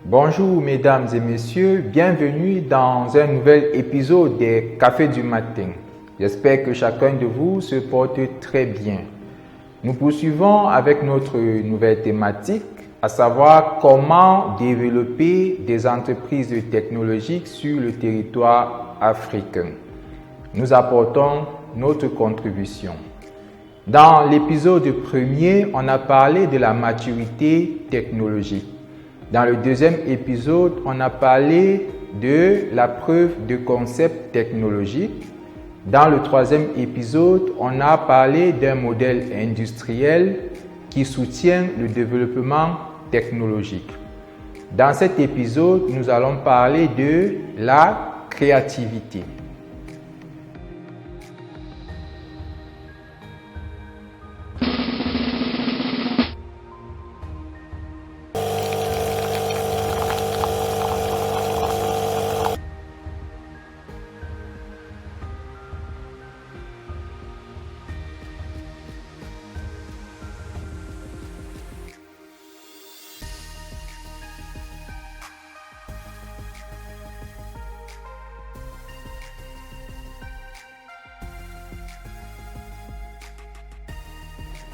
Bonjour mesdames et messieurs, bienvenue dans un nouvel épisode des Cafés du matin. J'espère que chacun de vous se porte très bien. Nous poursuivons avec notre nouvelle thématique, à savoir comment développer des entreprises technologiques sur le territoire africain. Nous apportons notre contribution. Dans l'épisode premier, on a parlé de la maturité technologique. Dans le deuxième épisode, on a parlé de la preuve de concept technologique. Dans le troisième épisode, on a parlé d'un modèle industriel qui soutient le développement technologique. Dans cet épisode, nous allons parler de la créativité.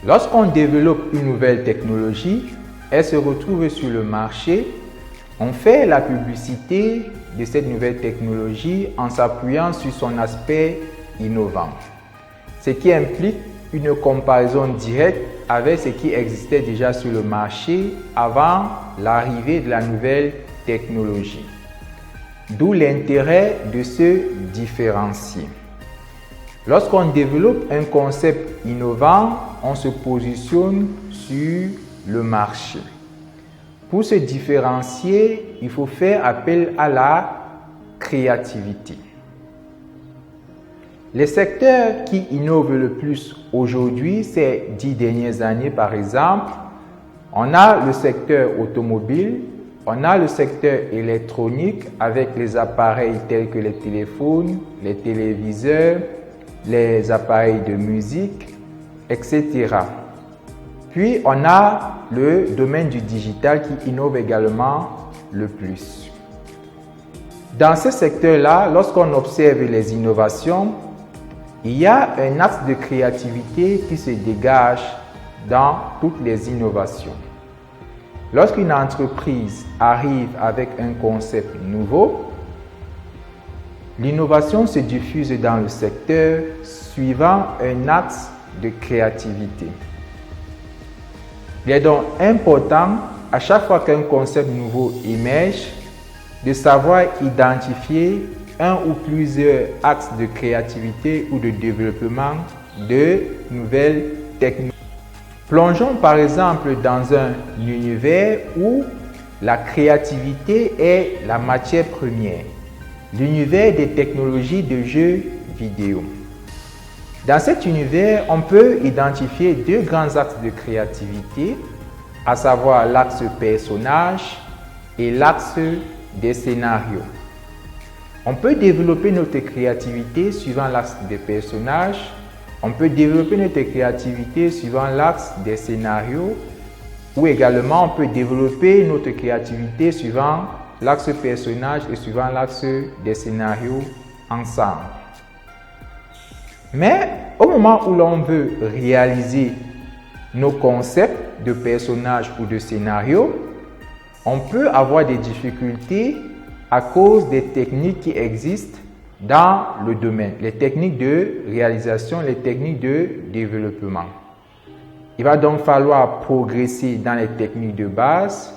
Lorsqu'on développe une nouvelle technologie, elle se retrouve sur le marché. On fait la publicité de cette nouvelle technologie en s'appuyant sur son aspect innovant, ce qui implique une comparaison directe avec ce qui existait déjà sur le marché avant l'arrivée de la nouvelle technologie. D'où l'intérêt de se différencier. Lorsqu'on développe un concept innovant, on se positionne sur le marché. Pour se différencier, il faut faire appel à la créativité. Les secteurs qui innovent le plus aujourd'hui, ces 10 dernières années par exemple, on a le secteur automobile, on a le secteur électronique avec les appareils tels que les téléphones, les téléviseurs, les appareils de musique, etc. Puis on a le domaine du digital qui innove également le plus. Dans ce secteur-là, lorsqu'on observe les innovations, il y a un axe de créativité qui se dégage dans toutes les innovations. Lorsqu'une entreprise arrive avec un concept nouveau, l'innovation se diffuse dans le secteur suivant un axe de créativité. Il est donc important, à chaque fois qu'un concept nouveau émerge, de savoir identifier un ou plusieurs axes de créativité ou de développement de nouvelles technologies. Plongeons par exemple dans un univers où la créativité est la matière première, l'univers des technologies de jeux vidéo. Dans cet univers, on peut identifier deux grands axes de créativité, à savoir l'axe personnage et l'axe des scénarios. On peut développer notre créativité suivant l'axe des personnages, on peut développer notre créativité suivant l'axe des scénarios, ou également on peut développer notre créativité suivant l'axe personnage et suivant l'axe des scénarios ensemble. Mais au moment où l'on veut réaliser nos concepts de personnages ou de scénarios, on peut avoir des difficultés à cause des techniques qui existent dans le domaine, les techniques de réalisation, les techniques de développement. Il va donc falloir progresser dans les techniques de base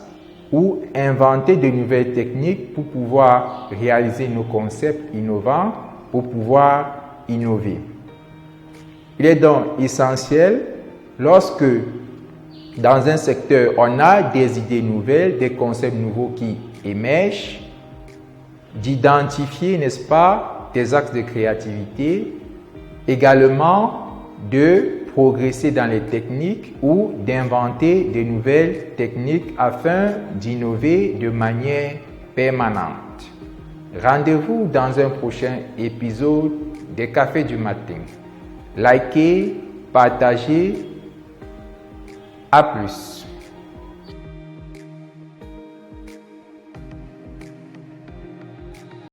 ou inventer de nouvelles techniques pour pouvoir réaliser nos concepts innovants, pour pouvoir innover. Il est donc essentiel, lorsque dans un secteur, on a des idées nouvelles, des concepts nouveaux qui émergent, d'identifier, n'est-ce pas, des axes de créativité, également de progresser dans les techniques ou d'inventer de nouvelles techniques afin d'innover de manière permanente. Rendez-vous dans un prochain épisode des Cafés du matin. Likez, partagez. À plus.